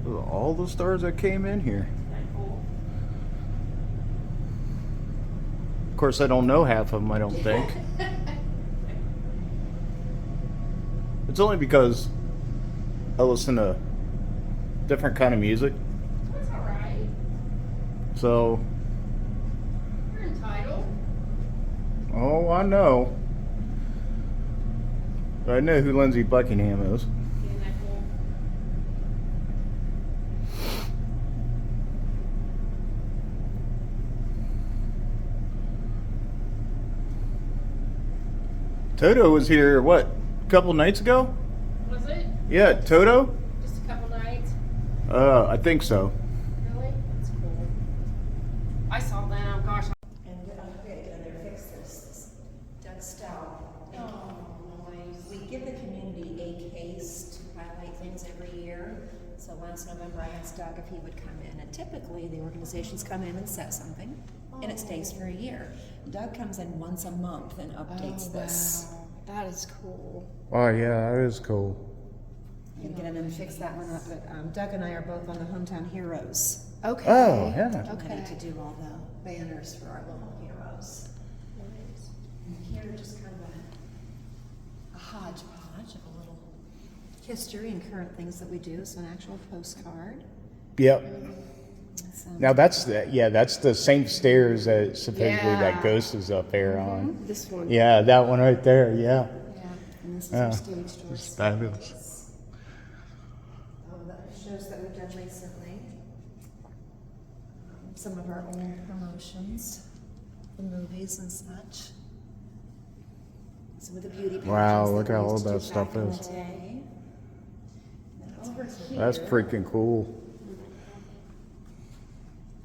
All the stars that came in here. Of course, I don't know half of them, I don't think. It's only because I listen to different kind of music. That's alright. So, You're entitled. oh, I know. I know who Lindsey Buckingham is. Isn't that cool? Toto was here, what, a couple nights ago? Was it? Yeah, Toto? Just a couple nights? I think so. Really? That's cool. I saw them, gosh. And they fix this. Doug Stout. Oh, nice. We give the community a case to highlight things every year. So last November I asked Doug if he would come in, and typically the organizations come in and say something, and it stays for a year. Doug comes in once a month and updates this. Wow. That is cool. Oh, yeah, that is cool. I'm gonna get him and fix that one up, but Doug and I are both on the Hometown Heroes Okay. Oh, yeah. committee to do all the banners for our local heroes. Nice. And here just kind of a hodgepodge of a little history and current things that we do. So an actual postcard. Yep. Some- Now that's the same stairs that supposedly Yeah. that ghost is up there on. This one. Yeah, that one right there, yeah. Yeah, and this is Yeah. our stage door. It's fabulous. The shows that we've done recently. Some of our old promotions, the movies and such. Some of the beauty pageants. Wow, look we how used old to do that stuff back in is. the day. And over here. That's freaking cool.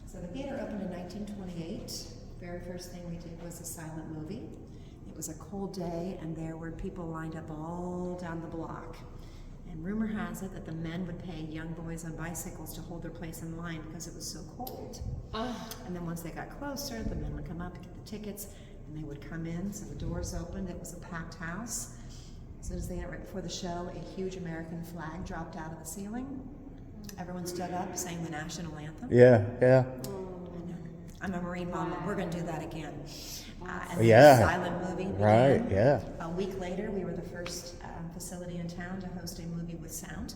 So the theater opened in 1928. Very first thing we did was a silent movie. It was a cold day, and there were people lined up all down the block. And rumor has it that the men would pay young boys on bicycles to hold their place in line because it was so cold. And then once they got closer, the men would come up, get the tickets, and they would come in. So the doors opened. It was a packed house. As soon as they went right before the show, a huge American flag dropped out of the ceiling. Everyone stood up, sang the national anthem. Yeah, yeah. I'm a Marine mom, and we're going to do that again. And Yeah. the silent movie began. Right, yeah. A week later, we were the first facility in town to host a movie with sound.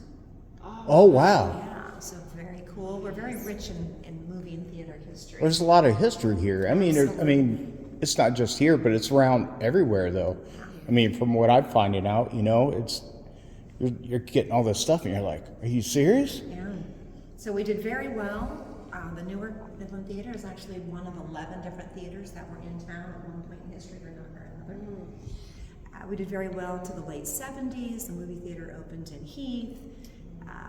Oh, wow. Yeah, so very cool. We're very rich in movie and theater history. There's a lot of history here. I mean, it's not just here, but it's around everywhere, though. I mean, from what I'm finding out, you're getting all this stuff, and you're like, are you serious? Yeah. So we did very well. The Newark Midland Theater is actually one of 11 different theaters that were in town at one point in history or another. We did very well to the late 70s. The movie theater opened in Heath.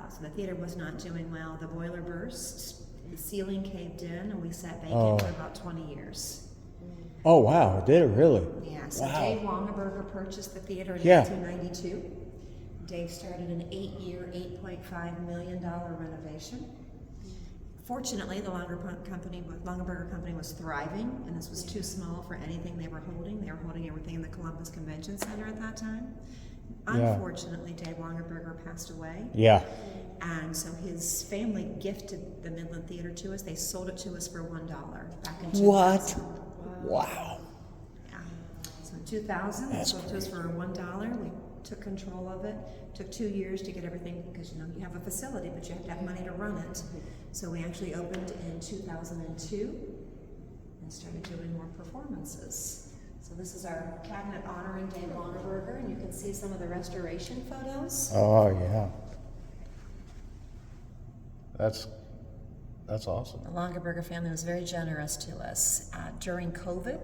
So the theater was not doing well. The boiler burst, the ceiling caved in, and we sat vacant for about 20 years. Oh, wow. Did it really? Yeah, so Wow. Dave Longaberger purchased the theater in Yeah. 1992. Dave started an 8-year, $8.5 million renovation. Fortunately, the Longaberger Company was thriving, and this was too small for anything they were holding. They were holding everything in the Columbus Convention Center at that time. Yeah. Unfortunately, Dave Longaberger passed away, Yeah. and so his family gifted the Midland Theater to us. They sold it to us for $1 back in 2000. What? Wow. Yeah. So in 2000, they That's sold it to us for $1. We took control of it. Took 2 years to get everything, because you have a facility, but you have to have money to run it. So we actually opened in 2002 and started doing more performances. So this is our cabinet honoring Dave Longaberger, and you can see some of the restoration photos. Oh, yeah. That's awesome. The Longaberger family was very generous to us. During COVID,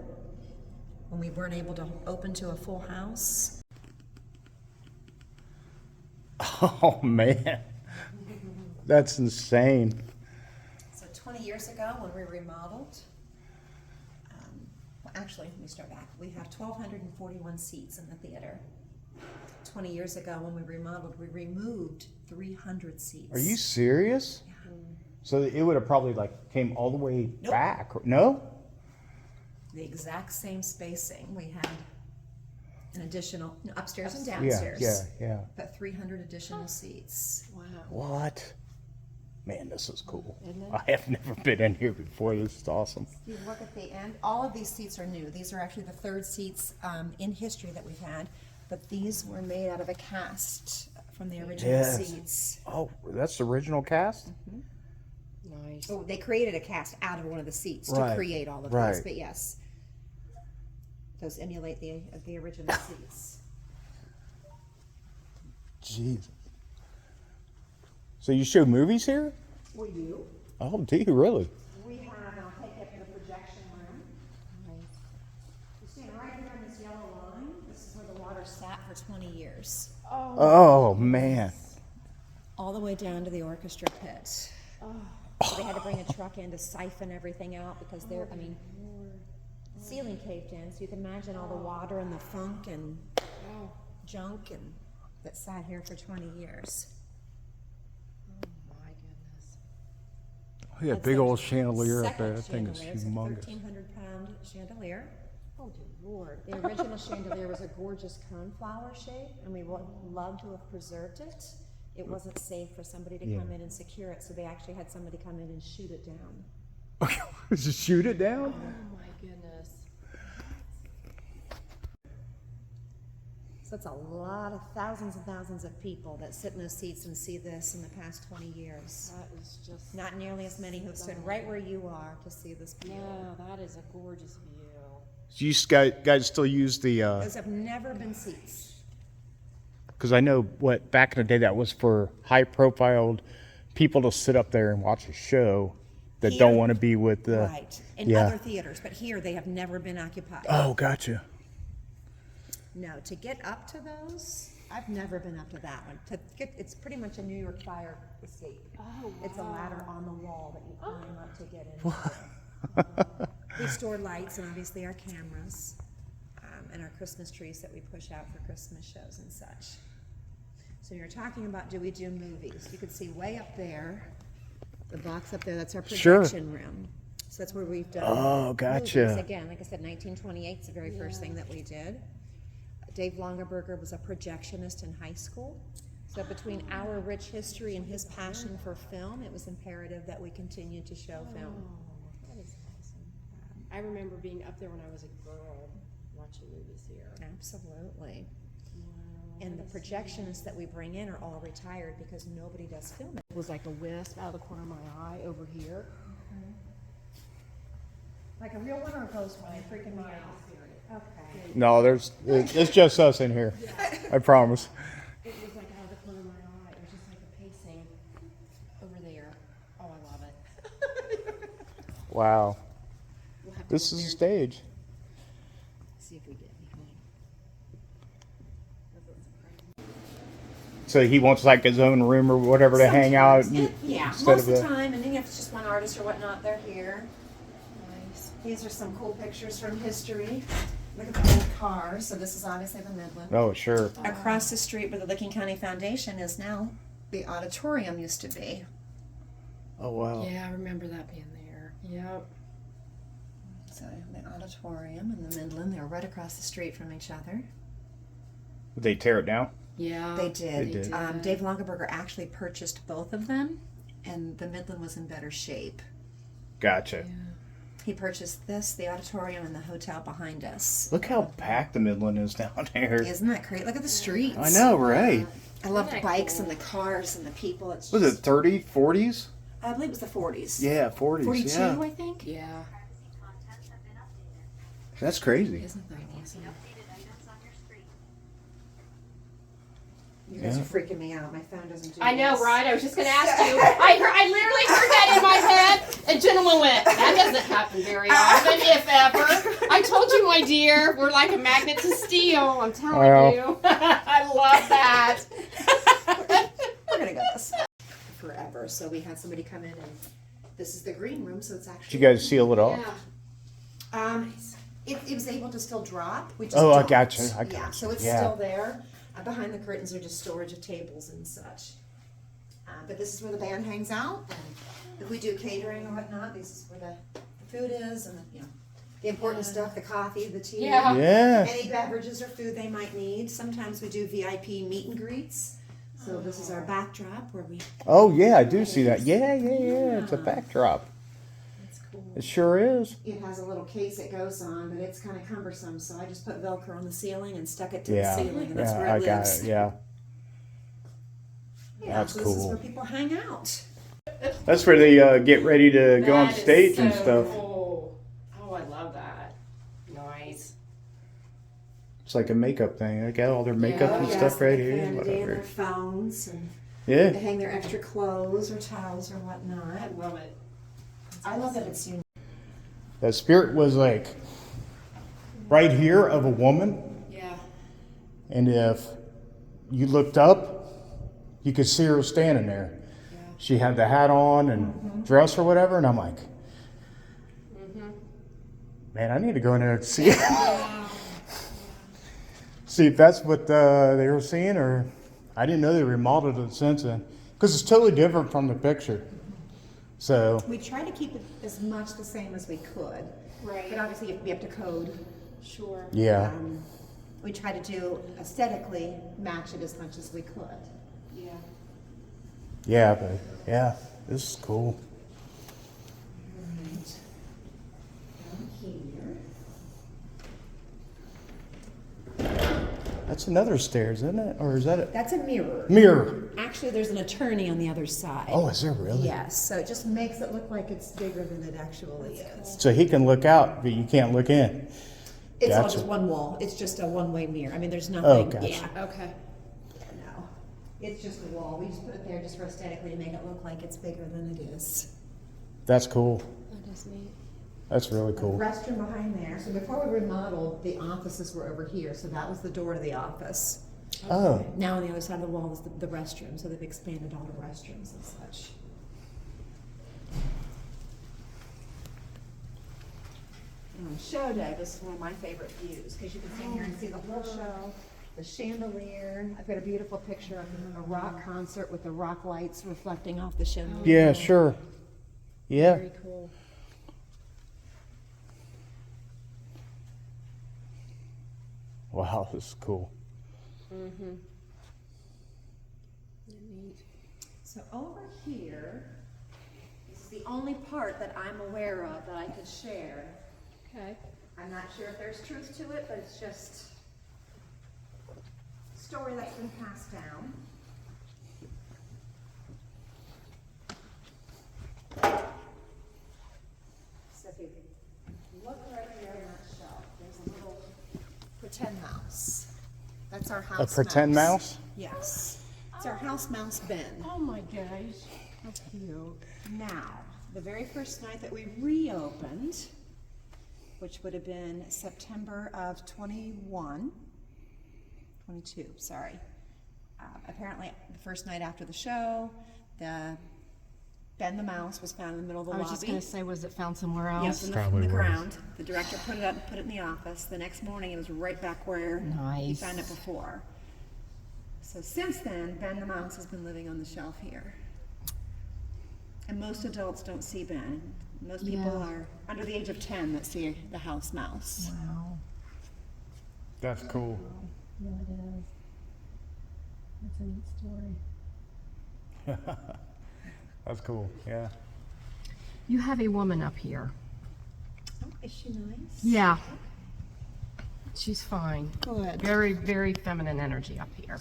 when we weren't able to open to a full house, Oh, man. That's insane. so 20 years ago when we remodeled, well, actually, let me start back. We have 1,241 seats in the theater. 20 years ago when we remodeled, we removed 300 seats. Are you serious? Yeah. So it would have probably came all the way back. No? The exact same spacing. We had an additional, upstairs and Yeah, downstairs. yeah. But 300 additional seats. Wow. What? this is cool. Isn't it? I have never been in here before. This is awesome. You look at the end, all of these seats are new. These are actually the third seats in history that we've had, but these were made out of a cast from the original Yes. seats. Oh, that's the original cast? Nice. Oh, they created a cast out of one of the seats to Right, create all of right. these, but yes. Those emulate the original seats. Jesus. So you show movies here? We do. Oh, do you really? We have, and I'll take you up to the projection room. You stand right here on this yellow line. This is where the water sat for 20 years. Oh, man. All the way down to the orchestra pit. So they had to bring a truck in to siphon everything out because ceiling caved in. So you can imagine all the water and the funk and junk and that sat here for 20 years. My goodness. Oh, yeah, That's big their old chandelier up there. second That thing is chandelier. It's a humongous. 1,300-pound chandelier. Oh, dear Lord. The original chandelier was a gorgeous coneflower shape, and we would love to have preserved it. It wasn't safe for somebody to come in and secure it, so they actually had somebody come in and shoot it down. Just shoot it down? Oh, my goodness. So it's a lot of thousands and thousands of people that sit in those seats and see this in the past 20 years. That is just. Not nearly as many who have stood right where you are to see this view. No, that is a gorgeous view. Do you guys still use the, Those have never been seats. because I know back in the day that was for high profiled people to sit up there and watch a show that don't Here? want to be with the. Right. In yeah. other theaters, but here they have never been occupied. Oh, gotcha. No, to get up to those, I've never been up to that one. It's pretty much a New York fire escape. Oh, It's a ladder on the wall that you climb up to get in. We store lights and obviously our cameras, and our Christmas trees that we push out for Christmas shows and such. So you're talking about, do we do movies? You can see way up there, the box up there, that's our Sure. projection room. So that's where we've done. Oh, gotcha. movies. Again, like I said, 1928 is the very first thing that we did. Dave Longaberger was a projectionist in high school. So between our rich history and his passion for film, it was imperative that we continue to show film. That is awesome. I remember being up there when I was a girl watching movies here. Absolutely. Wow. And the projectionists that we bring in are all retired because nobody does film. It was like a wisp out of the corner of my eye over here. Like a real one or a ghost one? You're freaking me out. Okay. No, it's just us in here. I promise. It was like out of the corner of my eye. It was just like a pacing over there. Oh, I love it. Wow. We'll have to This look is a there. stage. See if we get behind. So he wants like his own room or whatever to hang out. Yeah, instead most of of the the- time, and then if it's just one artist or whatnot, they're here. Nice. These are some cool pictures from history. Look at the old cars. So this is obviously the Midland. Oh, sure. Across the street where the Licking County Foundation is now, the auditorium used to be. Oh, wow. Yeah, I remember that being there. Yep. So the auditorium and the Midland, they're right across the street from each other. Did they tear it down? Yeah. They did. They did. Dave Longaberger actually purchased both of them, and the Midland was in better shape. Gotcha. He purchased this, the auditorium, and the hotel behind us. Look how packed the Midland is down there. Isn't that great? Look at the streets. I know, right? I love the Isn't that bikes cool? and the cars and the people. It's Was just, it 30s, 40s? I believe it was the 40s. Yeah, 40s. 42, Yeah. I think. Yeah. That's crazy. Isn't that awesome? You guys Yeah. are freaking me out. My phone doesn't do I know, this. right? I was just going to ask you. I literally heard that in my head. And gentleman went, that doesn't happen very often, if ever. I told you, my dear, we're like a magnet to steel. I'm telling Well. you. I love that. We're going to go this forever. So we had somebody come in, and this is the green room, so it's Did actually. you guys seal it off? Yeah. It was able to still drop. We just Oh, I don't. gotcha. I Yeah, gotcha. so it's Yeah. still there. Behind the curtains are just storage of tables and such. But this is where the band hangs out. And if we do catering or whatnot, this is where the food is, and the important stuff, the coffee, the tea. Yeah. Yeah. Any beverages or food they might need. Sometimes we do VIP meet and greets. So this is our backdrop where we. Oh yeah, I do see that. Yeah. It's a backdrop. That's cool. It sure is. It has a little case it goes on, but it's kind of cumbersome. So I just put Velcro on the ceiling and stuck it to Yeah. the ceiling, and that's where I it got lives. it. Yeah. Yeah, That's so this is cool. where people hang out. That's where they get ready to go on That is stage and so stuff. Cool. Oh, I love that. Nice. It's like a makeup thing. They got all their makeup Yeah. and Yes, stuff right they here. hang their Whatever. phones and Yeah. they hang their extra clothes or towels or I whatnot. love it. I love that it's unique. That spirit was like right here of a woman, Yeah. and if you looked up, you could see her standing there. Yeah. She had the hat on and dress or whatever, and I'm like, man, I need to go in there and see Yeah. see if that's what they were seeing, or I didn't know they remodeled it since then, because it's totally different from the picture. So We try to keep it as much the same as we could, Right. but obviously we have to code. Sure. yeah, We try to do aesthetically match it as much as we could. Yeah. yeah, but yeah, this is cool. Right. Down here. That's another stairs, isn't it? Or is that a That's a mirror. mirror? Actually, there's an attorney on the other side. Oh, is there really? Yes, so it just makes it look like it's bigger than it actually is. So he can look out, but you can't look in. It's all Gotcha. just one wall. It's just a one-way mirror. I mean, there's nothing. Oh, gotcha. Yeah. Okay. No. It's just a wall. We just put it there just for aesthetically to make it look like it's bigger than it is. That's cool. That is neat. That's really cool. Restroom behind there. So before we remodeled, the offices were over here. So that was the door to the office. Oh, Now on the other side of the wall is the restroom. So they've expanded all the restrooms and such. And on show day, this is one of my favorite views because you can sit here and see the whole show, the chandelier. I've got a beautiful picture of a rock concert with the rock lights reflecting off the chandelier. yeah, sure. Yeah. Very cool. Wow, this is cool. Mm-hmm. Neat. So over here, this is the only part that I'm aware of that I could share. Okay. I'm not sure if there's truth to it, but it's just a story that's been passed down. So if you look right here on that shelf, there's a little pretend mouse. That's our house A pretend mouse? Yes. It's our house mouse Ben. Oh my gosh. How cute. Now, the very first night that we reopened, which would have been September of 22, sorry. Apparently, the first night after the show, Ben the mouse was found in the middle of the I lobby. was just gonna say, was it found somewhere else? Yes, in Probably the was. ground. The director put it up and put it in the office. The next morning, it was right back where he Nice. found it before. So since then, Ben the mouse has been living on the shelf here. And most adults don't see Ben. Most people Yeah. are under the age of 10 that see the house mouse. Wow. That's cool. Yeah, it is. That's a neat story. That's cool. Yeah. You have a woman up here. Oh, is she nice? Yeah. She's fine. Good. Very, very feminine energy up here.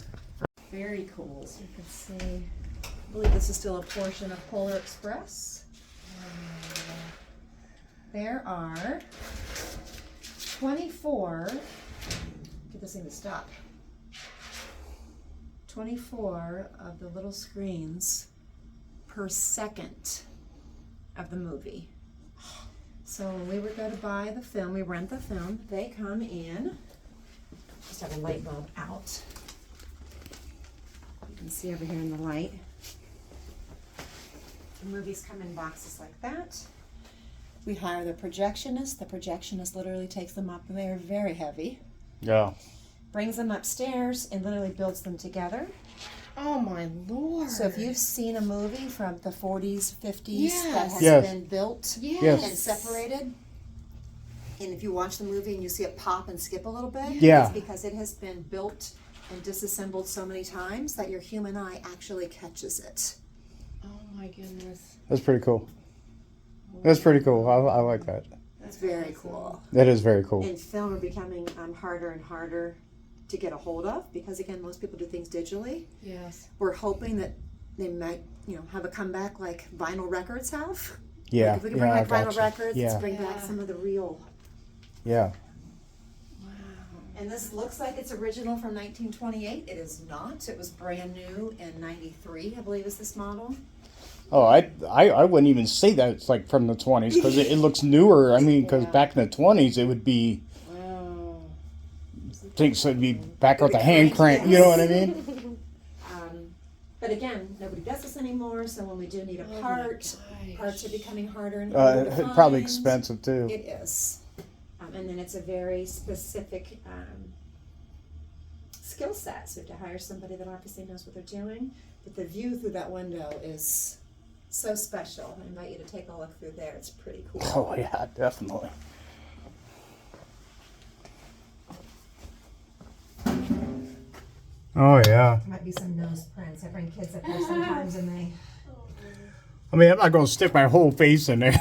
Very cool. So you can see, I believe this is still a portion of Polar Express. There are 24, get this thing to stop, 24 of the little screens per second of the movie. So when we would go to buy the film, we rent the film, they come in, just have a light bulb out. You can see over here in the light. The movies come in boxes like that. We hire the projectionist. The projectionist literally takes them up. They are very heavy. Yeah. Brings them upstairs and literally builds them together. Oh my Lord. So if you've seen a movie from the 40s, 50s that Yes. has Yes. been built Yes. and separated, and if you watch the movie and you see it pop and skip a little bit, Yeah. it's because it has been built and disassembled so many times that your human eye actually catches it. Oh my goodness. That's pretty cool. That's pretty cool. I like that. That's very cool. That is very cool. And film are becoming harder and harder to get a hold of because, again, most people do things digitally. Yes. We're hoping that they might, have a comeback like vinyl records have. Yeah. Like if we can Yeah, bring I back vinyl gotcha. records, Yeah. let's bring back Yeah. some of the real. Yeah. And this looks like it's original from 1928. It is not. It was brand new in 93, I believe is this model. Oh, I wouldn't even say that it's like from the 20s because it looks newer. I mean, because Yeah. back in the 20s, it would be, Wow. things would be back with the hand crank. You know what I mean? But again, nobody does this anymore, so when we do need a Oh my part, gosh. parts are becoming harder and harder to Probably find. expensive too. It is. And then it's a very specific skill set. So you have to hire somebody that obviously knows what they're doing. But the view through that window is so special. I invite you to take a look through there. It's pretty cool. Oh yeah, definitely. Oh yeah. Might be some nose prints. I bring kids up there sometimes and they... I mean, I'm not gonna stick my whole face in there.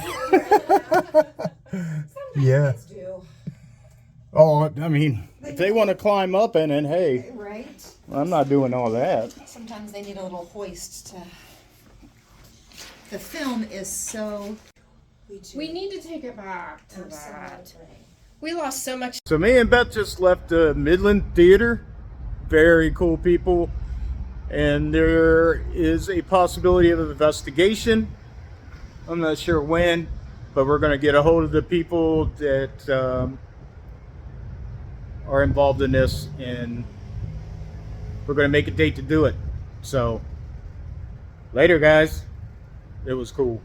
Yeah. Kids do. Oh, I mean, if they want to climb up in it, hey, Right? I'm not doing all that. Sometimes they need a little hoist to... The film is so... We need to take it back to that. Absolutely. We lost so much. So me and Beth just left the Midland Theater. Very cool people. And there is a possibility of an investigation. I'm not sure when, but we're going to get a hold of the people that are involved in this, and we're going to make a date to do it. So, later guys. It was cool.